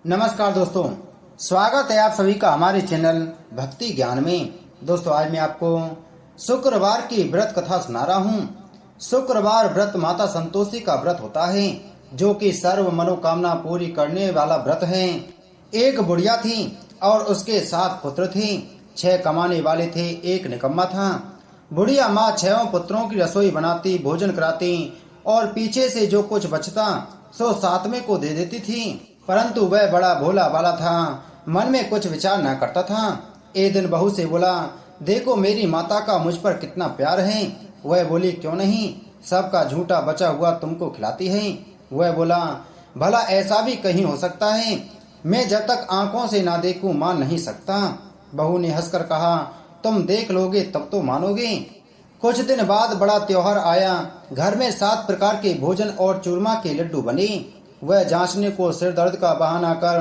नमस्कार दोस्तों, स्वागत है आप सभी का हमारे चैनल भक्ति ज्ञान में। दोस्तों, आज मैं आपको शुक्रवार की व्रत कथा सुना रहा हूँ। शुक्रवार व्रत माता संतोषी का व्रत होता है, जो कि सर्व मनोकामना पूरी करने वाला व्रत है। एक बुढ़िया थी और उसके 7 पुत्र थे। 6 कमाने वाले थे, एक निकम्मा था। बुढ़िया माँ 6 पुत्रों की रसोई बनाती, भोजन कराती और पीछे से जो कुछ बचता सो 7वें को दे देती थी। परंतु वह बड़ा भोला वाला था, मन में कुछ विचार न करता था। एक दिन बहू से बोला, देखो मेरी माता का मुझ पर कितना प्यार है। वह बोली, क्यों नहीं, सबका झूठा बचा हुआ तुमको खिलाती है। वह बोला, भला ऐसा भी कहीं हो सकता है? मैं जब तक आंखों से ना देखूं मान नहीं सकता। बहू ने हंसकर कहा, तुम देख लोगे तब तो मानोगे। कुछ दिन बाद बड़ा त्योहार आया। घर में 7 प्रकार के भोजन और चूरमा के लड्डू बने। वह जांचने को सिर दर्द का बहाना कर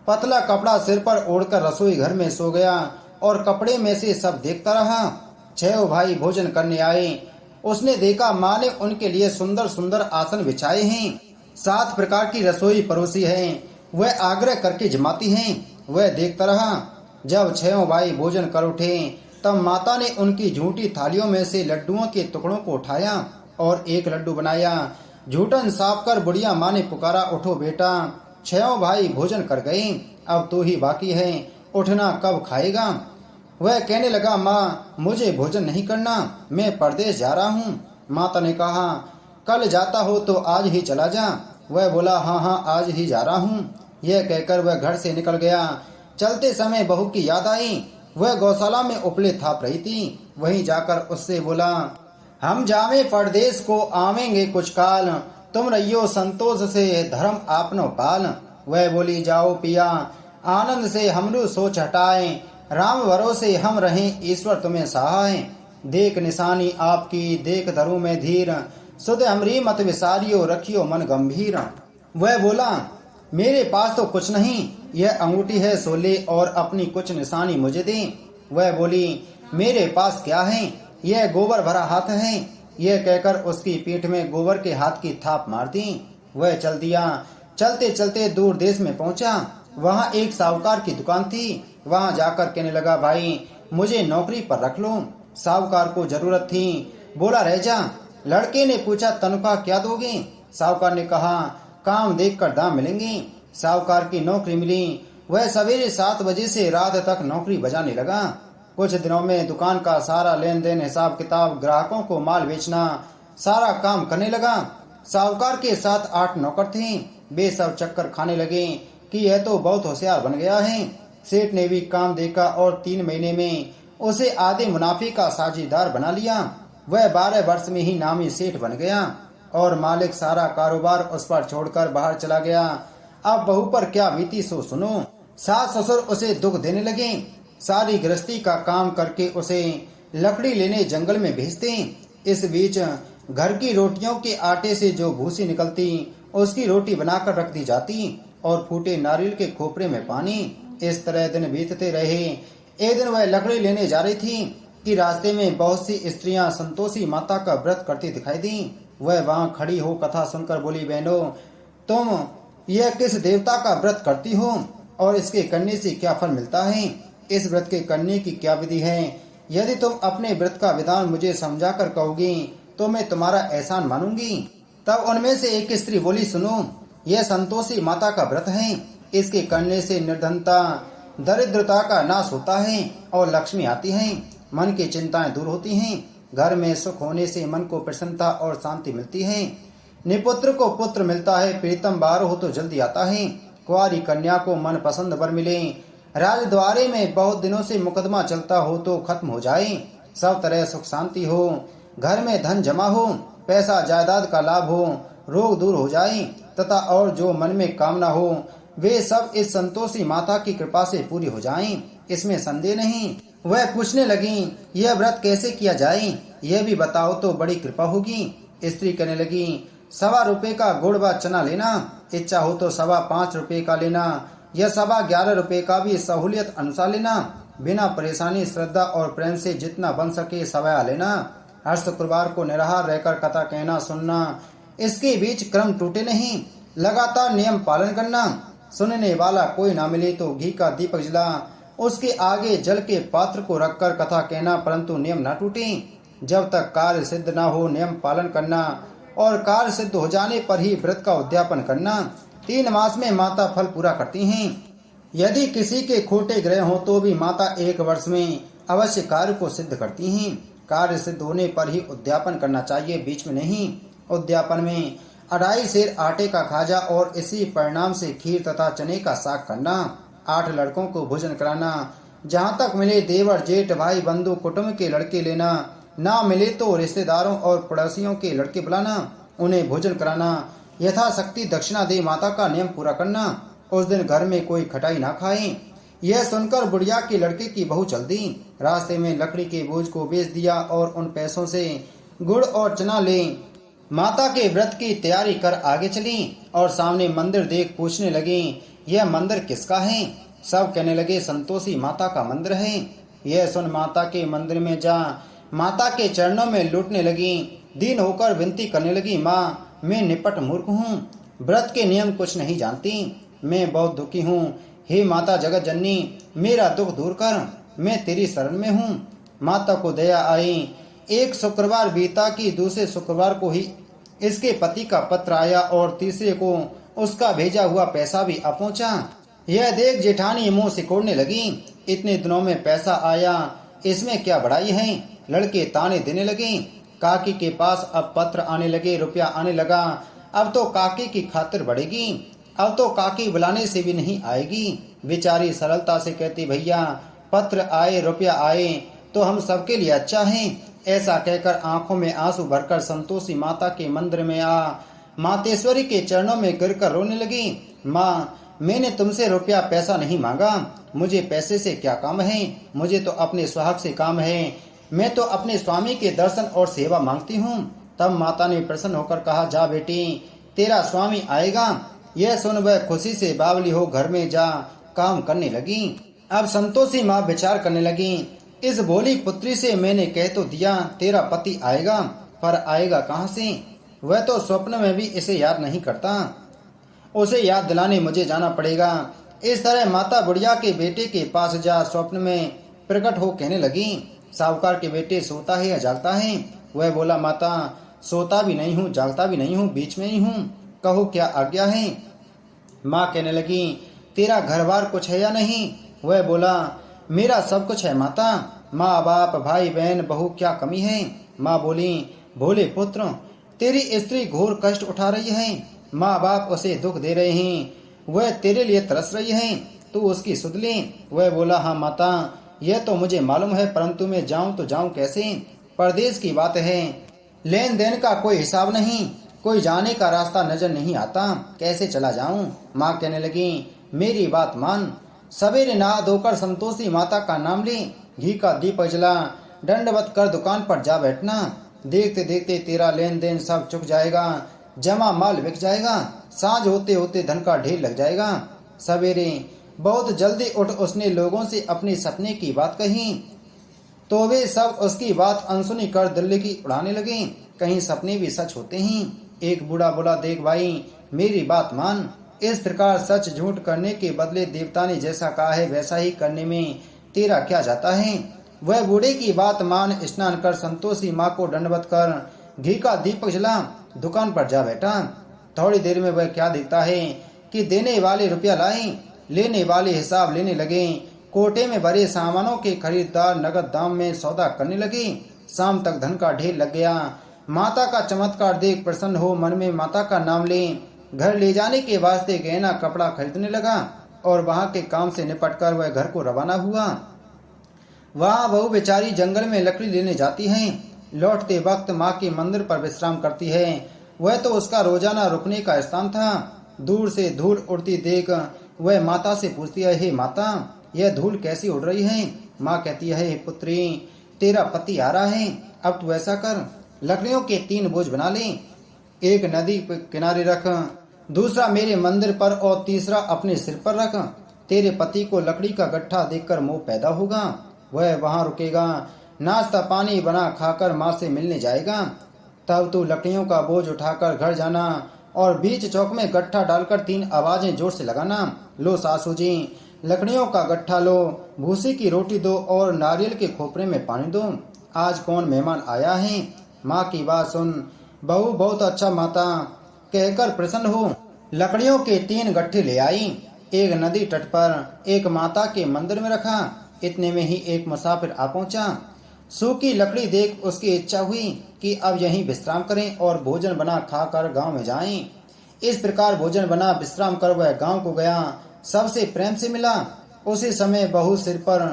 पतला कपड़ा सिर पर ओढ़कर रसोई घर में सो गया और कपड़े में से सब देखता रहा। 6 भाई भोजन करने आए। उसने देखा माँ ने उनके लिए सुंदर सुंदर आसन बिछाए हैं, 7 प्रकार की रसोई परोसी है। वह आग्रह करके जमाती हैं। वह देखता रहा। जब 6 भाई भोजन कर उठे तब माता ने उनकी झूठी थालियों में से लड्डुओं के टुकड़ों को उठाया और एक लड्डू बनाया। झूठन साफ कर बुढ़िया माँ ने पुकारा, उठो बेटा, 6 भाई भोजन कर गए, अब तू ही बाकी है, उठना कब खाएगा? वह कहने लगा, माँ मुझे भोजन नहीं करना, मैं परदेश जा रहा हूँ। माता ने कहा, कल जाता हो तो आज ही चला जा। वह बोला, हाँ हाँ आज ही जा रहा हूँ। यह कहकर वह घर से निकल गया। चलते समय बहू की याद आई। वह गौशाला में उपले थाप रही थी। वहीं जाकर उससे बोला, हम जावे परदेश को आवेंगे कुछ काल, तुम रहियो संतोष से धर्म आपनो पाल। वह बोली, जाओ पिया आनंद से हमरू सोच हटाए, राम भरोसे हम रहें ईश्वर तुम्हें सहाय। देख निशानी आपकी देख धरू में धीर, सुध हमरी मत विसारियो रखियो मन गंभीर। वह बोला, मेरे पास तो कुछ नहीं, यह अंगूठी है सोले और अपनी कुछ निशानी मुझे दे। वह बोली, मेरे पास क्या है, यह गोबर भरा हाथ है। यह कहकर उसकी पीठ में गोबर के हाथ की थाप मार दी। वह चल दिया। चलते चलते दूर देश में पहुंचा। वहां एक साहूकार की दुकान थी। वहां जाकर कहने लगा, भाई मुझे नौकरी पर रख लो। साहूकार को जरूरत थी, बोला रह जा। लड़के ने पूछा, तनख्वाह क्या दोगे? साहूकार ने कहा, काम देखकर दाम मिलेंगे। साहूकार की नौकरी मिली। वह सवेरे 7 बजे से रात तक नौकरी बजाने लगा। कुछ दिनों में दुकान का सारा लेन देन, हिसाब किताब, ग्राहकों को माल बेचना, सारा काम करने लगा। साहूकार के साथ 8 नौकर थे। वे सब चक्कर खाने लगे कि यह तो बहुत होशियार बन गया है। सेठ ने भी काम देखा और 3 महीने में उसे आधे मुनाफे का साझेदार बना लिया। वह 12 वर्ष में ही नामी सेठ बन गया और मालिक सारा कारोबार उस पर छोड़कर बाहर चला गया। अब बहू पर क्या बीती सो सुनो। सास ससुर उसे दुख देने लगे। सारी गृहस्थी का काम करके उसे लकड़ी लेने जंगल में भेजते। इस बीच घर की रोटियों के आटे से जो भूसी निकलती उसकी रोटी बनाकर रख दी जाती और फूटे नारियल के खोपरे में पानी। इस तरह दिन बीतते रहे। एक दिन वह लकड़ी लेने जा रही थी कि रास्ते में बहुत सी स्त्रियां संतोषी माता का व्रत करती दिखाई दी। वह वहां खड़ी हो कथा सुनकर बोली, बहनों तुम यह किस देवता का व्रत करती हो और इसके करने से क्या फल मिलता है? इस व्रत के करने की क्या विधि है? यदि तुम अपने व्रत का विधान मुझे समझाकर कहोगी तो मैं तुम्हारा एहसान मानूंगी। तब उनमें से एक स्त्री बोली, सुनो, यह संतोषी माता का व्रत है। इसके करने से निर्धनता दरिद्रता का नाश होता है और लक्ष्मी आती है। मन की चिंताएं दूर होती हैं। घर में सुख होने से मन को प्रसन्नता और शांति मिलती है। निपुत्र को पुत्र मिलता है। प्रीतम बार हो तो जल्दी आता है। कुंवारी कन्या को मन पसंद वर मिले। राजद्वारे में बहुत दिनों से मुकदमा चलता हो तो खत्म हो जाए। सब तरह सुख शांति हो। घर में धन जमा हो। पैसा जायदाद का लाभ हो। रोग दूर हो जाए तथा और जो मन में कामना हो वे सब इस संतोषी माता की कृपा से पूरी हो जाएं। इसमें संदेह नहीं। वह पूछने लगी, यह व्रत कैसे किया जाए, यह भी बताओ तो बड़ी कृपा होगी। स्त्री कहने लगी, 1.25 रुपए का गुड़ व चना लेना, इच्छा हो तो 5.25 रुपए का लेना या 11.25 रुपए का भी सहूलियत अनुसार लेना। बिना परेशानी श्रद्धा और प्रेम से जितना बन सके सवाया लेना। हर शुक्रवार को निराहार रहकर कथा कहना सुनना। इसके बीच क्रम टूटे नहीं। लगातार नियम पालन करना। सुनने वाला कोई ना मिले तो घी का दीपक जला उसके आगे जल के पात्र को रखकर कथा कहना, परंतु नियम न टूटे। जब तक कार्य सिद्ध न हो नियम पालन करना और कार्य सिद्ध हो जाने पर ही व्रत का उद्यापन करना। 3 मास में माता फल पूरा करती हैं। यदि किसी के खोटे ग्रह हो तो भी माता 1 वर्ष में अवश्य कार्य को सिद्ध करती हैं। कार्य सिद्ध होने पर ही उद्यापन करना चाहिए, बीच में नहीं। उद्यापन में 2.5 सेर आटे का खाजा और इसी परिणाम से खीर तथा चने का साग करना। 8 लड़कों को भोजन कराना। जहाँ तक मिले देवर जेठ भाई बंधु कुटुंब के लड़के लेना, ना मिले तो रिश्तेदारों और पड़ोसियों के लड़के बुलाना, उन्हें भोजन कराना। यथाशक्ति दक्षिणा दे माता का नियम पूरा करना। उस दिन घर में कोई खटाई ना खाए। यह सुनकर बुढ़िया के लड़के की बहू चल दी। रास्ते में लकड़ी के बोझ को बेच दिया और उन पैसों से गुड़ और चना ले माता के व्रत की तैयारी कर आगे चली और सामने मंदिर देख पूछने लगी, यह मंदिर किसका है? सब कहने लगे, संतोषी माता का मंदिर है। यह सुन माता के मंदिर में जा माता के चरणों में लूटने लगी। दीन होकर विनती करने लगी, माँ मैं निपट मूर्ख हूँ, व्रत के नियम कुछ नहीं जानती, मैं बहुत दुखी हूँ। हे माता जगत जननी, मेरा दुख दूर कर, मैं तेरी शरण में हूँ। माता को दया आई। एक शुक्रवार बीता कि दूसरे शुक्रवार को ही इसके पति का पत्र आया और तीसरे को उसका भेजा हुआ पैसा भी आ पहुंचा। यह देख जेठानी मुंह सिकोड़ने लगी, इतने दिनों में पैसा आया, इसमें क्या बड़ाई है? लड़के ताने देने लगे। काकी के पास अब पत्र आने लगे, रुपया आने लगा। अब तो काकी की खातिर बढ़ेगी, अब तो काकी बुलाने से भी नहीं आएगी। बेचारी सरलता से कहती, भैया पत्र आए रुपया आए तो हम सबके लिए अच्छा है। ऐसा कहकर आंखों में आंसू भरकर संतोषी माता के मंदिर में आ मातेश्वरी के चरणों में गिरकर रोने लगी। माँ मैंने तुमसे रुपया पैसा नहीं मांगा, मुझे पैसे से क्या काम है, मुझे तो अपने सुहाग से काम है, मैं तो अपने स्वामी के दर्शन और सेवा मांगती हूँ। तब माता ने प्रसन्न होकर कहा, जा बेटी तेरा स्वामी आएगा। यह सुन वह खुशी से बावली हो घर में जा काम करने लगी। अब संतोषी माँ विचार करने लगी, इस भोली पुत्री से मैंने कह तो दिया तेरा पति आएगा, पर आएगा कहाँ से? वह तो स्वप्न में भी इसे याद नहीं करता, उसे याद दिलाने मुझे जाना पड़ेगा। इस तरह माता बुढ़िया के बेटे के पास जा स्वप्न में प्रकट हो कहने लगी, साहूकार के बेटे सोता है या जागता है? वह बोला, माता सोता भी नहीं हूँ जागता भी नहीं हूँ, बीच में ही हूँ, कहो क्या आज्ञा है? माँ कहने लगी, तेरा घर बार कुछ है या नहीं? वह बोला, मेरा सब कुछ है माता, माँ बाप भाई बहन बहू क्या कमी है? माँ बोली, भोले पुत्र तेरी स्त्री घोर कष्ट उठा रही है, माँ बाप उसे दुख दे रहे हैं, वह तेरे लिए तरस रही है, तू उसकी सुध ले। वह बोला, हाँ माता यह तो मुझे मालूम है, परंतु मैं जाऊं तो जाऊं कैसे? परदेश की बात है, लेन देन का कोई हिसाब नहीं, कोई जाने का रास्ता नजर नहीं आता, कैसे चला जाऊं? माँ कहने लगी, मेरी बात मान। सवेरे नहा धोकर संतोषी माता का नाम ले, घी का दीप जला, दंडवत कर दुकान पर जा बैठना। देखते देखते तेरा लेन देन सब चुक जाएगा, जमा माल बिक जाएगा, सांझ होते होते धन का ढेर लग जाएगा। सवेरे बहुत जल्दी उठ उसने लोगों से अपने सपने की बात कही, तो वे सब उसकी बात अनसुनी कर दिल्ली की उड़ाने लगे। कहीं सपने भी सच होते हैं। एक बूढ़ा बोला, देख भाई मेरी बात मान, इस प्रकार सच झूठ करने के बदले देवता ने जैसा कहा है वैसा ही करने में तेरा क्या जाता है? वह बूढ़े की बात मान स्नान कर संतोषी माँ को दंडवत कर घी का दीपक जला दुकान पर जा बैठा। थोड़ी देर में वह क्या देखता है कि देने वाले रुपया लाए, लेने वाले हिसाब लेने लगे। कोटे में भरे सामानों के खरीदार नगद दाम में सौदा करने लगे। शाम तक धन का ढेर लग गया। माता का चमत्कार देख प्रसन्न हो मन में माता का नाम ले घर ले जाने के वास्ते गहना कपड़ा खरीदने लगा और वहां के काम से निपटकर वह घर को रवाना हुआ। वहां बहू बेचारी जंगल में लकड़ी लेने जाती है, लौटते वक्त माँ के मंदिर पर विश्राम करती है। वह तो उसका रोजाना रुकने का स्थान था। दूर से धूल उड़ती देख वह माता से पूछती है, हे माता यह धूल कैसी उड़ रही है? माँ कहती है, हे पुत्री तेरा पति आ रहा है, अब तू ऐसा कर लकड़ियों के 3 बोझ बना ले, एक नदी किनारे रख, दूसरा मेरे मंदिर पर और तीसरा अपने सिर पर रख। तेरे पति को लकड़ी का गट्ठा देखकर मोह पैदा होगा, वह वहां रुकेगा, नाश्ता पानी बना खाकर माँ से मिलने जाएगा। तब तू लकड़ियों का बोझ उठाकर घर जाना, और बीच चौक में गट्ठा डालकर 3 आवाजें जोर से लगाना। लो सासू जी, लकड़ियों का गट्ठा लो, भूसी की रोटी दो और नारियल के खोपरे में पानी दो। आज कौन मेहमान आया है? माँ की बात सुन बहू बहुत अच्छा माता कहकर प्रसन्न हो लकड़ियों के 3 गट्ठे ले आई। एक नदी तट पर एक माता के मंदिर में रखा। इतने में ही एक मुसाफिर आ पहुंचा। सूखी लकड़ी देख उसकी इच्छा हुई कि अब यहीं विश्राम करें और भोजन बना खाकर गांव में जाएं। इस प्रकार भोजन बना विश्राम कर वह गांव को गया। सबसे प्रेम से मिला। उसी समय बहू सिर पर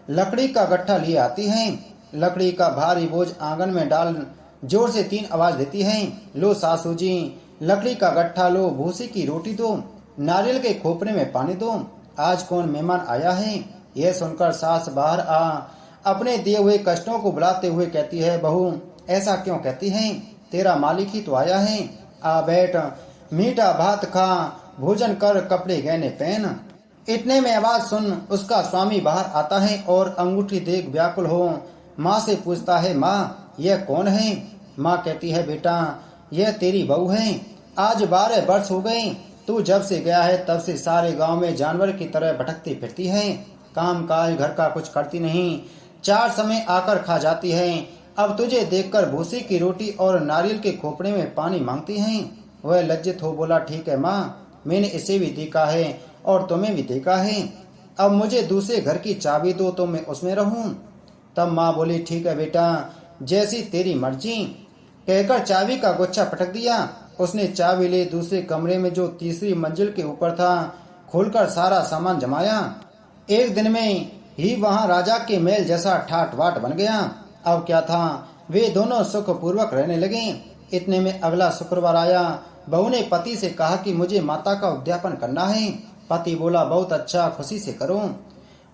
लकड़ी का गट्ठा लिए आती है। लकड़ी का भारी बोझ आंगन में डाल जोर से 3 आवाज देती है। लो सासू जी, लकड़ी का गट्ठा लो, भूसी की रोटी दो, नारियल के खोपरे में पानी दो। आज कौन मेहमान आया है? यह सुनकर सास बाहर आ अपने दिए हुए कष्टों को बुलाते हुए कहती है, बहू ऐसा क्यों कहती है? तेरा मालिक ही तो आया है। आ बैठ, मीठा भात खा, भोजन कर, कपड़े गहने पहन। इतने में आवाज सुन उसका स्वामी बाहर आता है और अंगूठी देख व्याकुल हो माँ से पूछता है, माँ यह कौन है? माँ कहती है, बेटा यह तेरी बहू है। आज 12 वर्ष हो गए। तू जब से गया है तब से सारे गांव में जानवर की तरह भटकती फिरती है। काम काज घर का कुछ करती नहीं, 4 समय आकर खा जाती है। अब तुझे देखकर भूसी की रोटी और नारियल के खोपड़े में पानी मांगती है। वह लज्जित हो बोला, ठीक है माँ, मैंने इसे भी देखा है और तुम्हें भी देखा है। अब मुझे दूसरे घर की चाबी दो तो मैं उसमें रहूं। तब माँ बोली, ठीक है बेटा, जैसी तेरी मर्जी कहकर चाबी का गुच्छा पटक दिया। उसने चाबी ले दूसरे कमरे में जो तीसरी मंजिल के ऊपर था खोलकर सारा सामान जमाया। एक दिन में ही वहां राजा के महल जैसा ठाट बाट बन गया। अब क्या था, वे दोनों सुखपूर्वक रहने लगे। इतने में अगला शुक्रवार आया। बहू ने पति से कहा कि मुझे माता का उद्यापन करना है। पति बोला, बहुत अच्छा, खुशी से करो।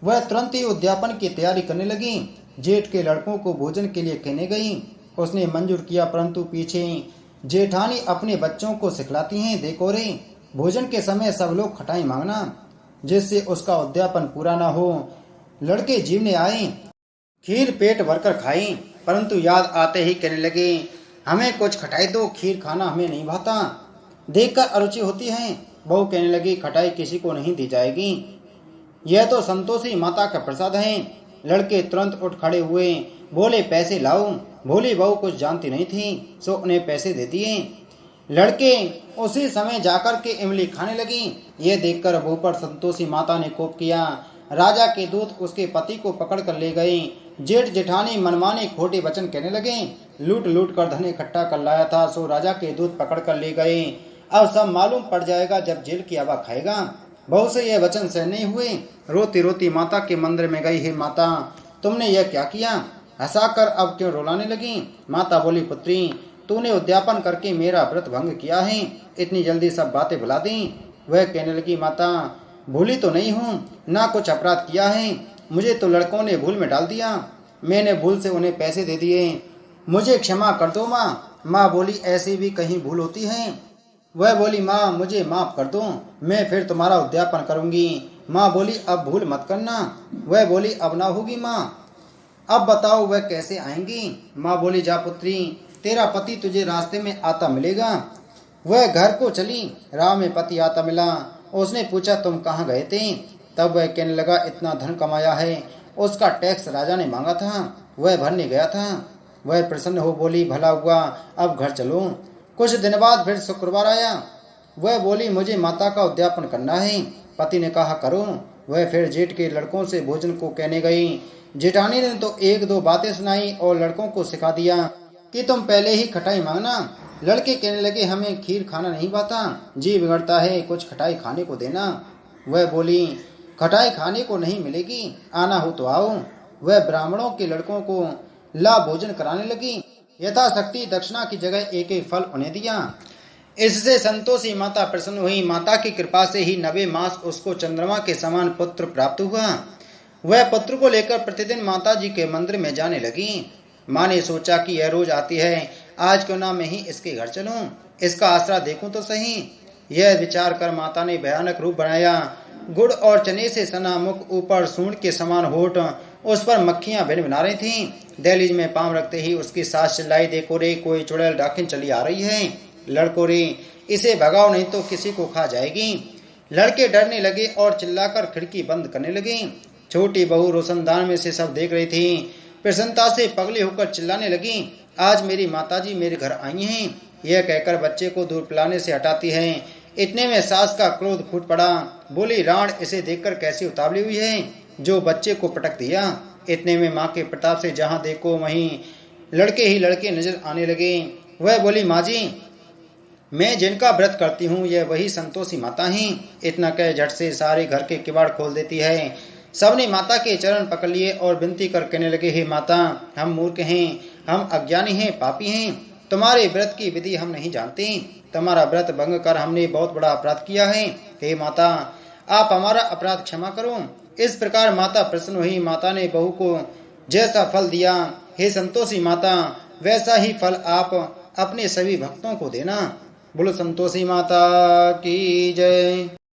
वह तुरंत ही उद्यापन की तैयारी करने लगी। जेठ के लड़कों को भोजन के लिए कहने गई। उसने मंजूर किया, परंतु पीछे जेठानी अपने बच्चों को सिखलाती हैं, देखो रे, भोजन के समय सब लोग खटाई मांगना, जिससे उसका उद्यापन पूरा न हो। लड़के जीवने आए, खीर पेट भरकर खाई, परंतु याद आते ही कहने लगे, हमें कुछ खटाई दो, खीर खाना हमें नहीं भाता, देखकर अरुचि होती है। बहू कहने लगी, खटाई किसी को नहीं दी जाएगी, यह तो संतोषी माता का प्रसाद है। लड़के तुरंत उठ खड़े हुए, बोले, पैसे लाओ। भोली बहू कुछ जानती नहीं थी, सो उन्हें पैसे दे दिए। लड़के उसी समय जाकर के इमली खाने लगी। ये देखकर बहू पर संतोषी माता ने कोप किया। राजा के दूत उसके पति को पकड़ कर ले गए। जेठ जेठानी मनमाने खोटे वचन कहने लगे। लूट लूट कर धन इकट्ठा कर लाया था, सो राजा के दूत पकड़ कर ले गए। अब सब मालूम पड़ जाएगा जब जेल की हवा खाएगा। बहू से यह वचन सहन नहीं हुए। रोती रोती माता के मंदिर में गई, हे माता, तुमने यह क्या किया? हंसाकर अब क्यों रुलाने लगी? माता बोली, पुत्री, तूने उद्यापन करके मेरा व्रत भंग किया है, इतनी जल्दी सब बातें भुला दी। वह कहने लगी, माता, भूली तो नहीं हूँ, ना कुछ अपराध किया है, मुझे तो लड़कों ने भूल में डाल दिया, मैंने भूल से उन्हें पैसे दे दिए, मुझे क्षमा कर दो माँ। माँ बोली, ऐसी भी कहीं भूल होती है? वह बोली, माँ मुझे माफ कर दो, मैं फिर तुम्हारा उद्यापन करूंगी। माँ बोली, अब भूल मत करना। वह बोली, अब ना होगी माँ। अब बताओ वह कैसे आएंगी? माँ बोली, जा पुत्री, तेरा पति तुझे रास्ते में आता मिलेगा। वह घर को चली। राह में पति आता मिला। उसने पूछा, तुम कहाँ गए थे? तब वह कहने लगा, इतना धन कमाया है, उसका टैक्स राजा ने मांगा था, वह भरने गया था। वह प्रसन्न हो बोली, भला हुआ, अब घर चलो। कुछ दिन बाद फिर शुक्रवार आया। वह बोली, मुझे माता का उद्यापन करना है। पति ने कहा, करो। वह फिर जेठ के लड़कों से भोजन को कहने गई। जेठानी ने तो 1-2 बातें सुनाई और लड़कों को सिखा दिया कि तुम पहले ही खटाई मांगना। लड़के कहने लगे, हमें खीर खाना नहीं पाता, जी बिगड़ता है, कुछ खटाई खाने को देना। वह बोली, खटाई खाने को नहीं मिलेगी, आना हो तो आओ। वह ब्राह्मणों के लड़कों को ला भोजन कराने लगी। यथाशक्ति दक्षिणा की जगह एक फल उन्हें दिया। इससे संतोषी माता प्रसन्न हुई। माता की कृपा से ही 90 मास उसको चंद्रमा के समान पुत्र प्राप्त हुआ। वह पुत्र को लेकर प्रतिदिन माता जी के मंदिर में जाने लगी। माँ ने सोचा कि यह रोज आती है, आज क्यों ना मैं ही इसके घर चलूं, इसका आसरा देखूं तो सही। यह विचार कर माता ने भयानक रूप बनाया। गुड़ और चने से सना मुख, ऊपर सूंड के समान होठ, उस पर मक्खियां भिन भिना रही थीं। दहलीज में पांव रखते ही उसकी सास चिल्लाई, देखो रे, कोई चुड़ैल डाकिन चली आ रही है। लड़को रे, इसे भगाओ नहीं तो किसी को खा जाएगी। लड़के डरने लगे और चिल्लाकर खिड़की बंद करने लगे। छोटी बहू रोशनदान में से सब देख रही थी। प्रसन्नता से पगली होकर चिल्लाने लगी, आज मेरी माताजी मेरे घर आई हैं। यह कहकर बच्चे को दूर पिलाने से हटाती है। इतने में सास का क्रोध फूट पड़ा। बोली, राण इसे देखकर कैसी उतावली हुई है, जो बच्चे को पटक दिया। इतने में माँ के प्रताप से जहाँ देखो वहीं लड़के ही लड़के नजर आने लगे। वह बोली, माँ जी, मैं जिनका व्रत करती हूँ यह वही संतोषी माता हैं। इतना कह झट से सारे घर के किवाड़ खोल देती है। सबने माता के चरण पकड़ लिए और विनती कर कहने लगे, हे माता, हम मूर्ख हैं, हम अज्ञानी हैं, पापी हैं। तुम्हारे व्रत की विधि हम नहीं जानते। तुम्हारा व्रत भंग कर हमने बहुत बड़ा अपराध किया है। हे माता, आप हमारा अपराध क्षमा करो। इस प्रकार माता प्रसन्न हुई। माता ने बहू को जैसा फल दिया, हे संतोषी माता, वैसा ही फल आप अपने सभी भक्तों को देना। बोलो संतोषी माता की जय।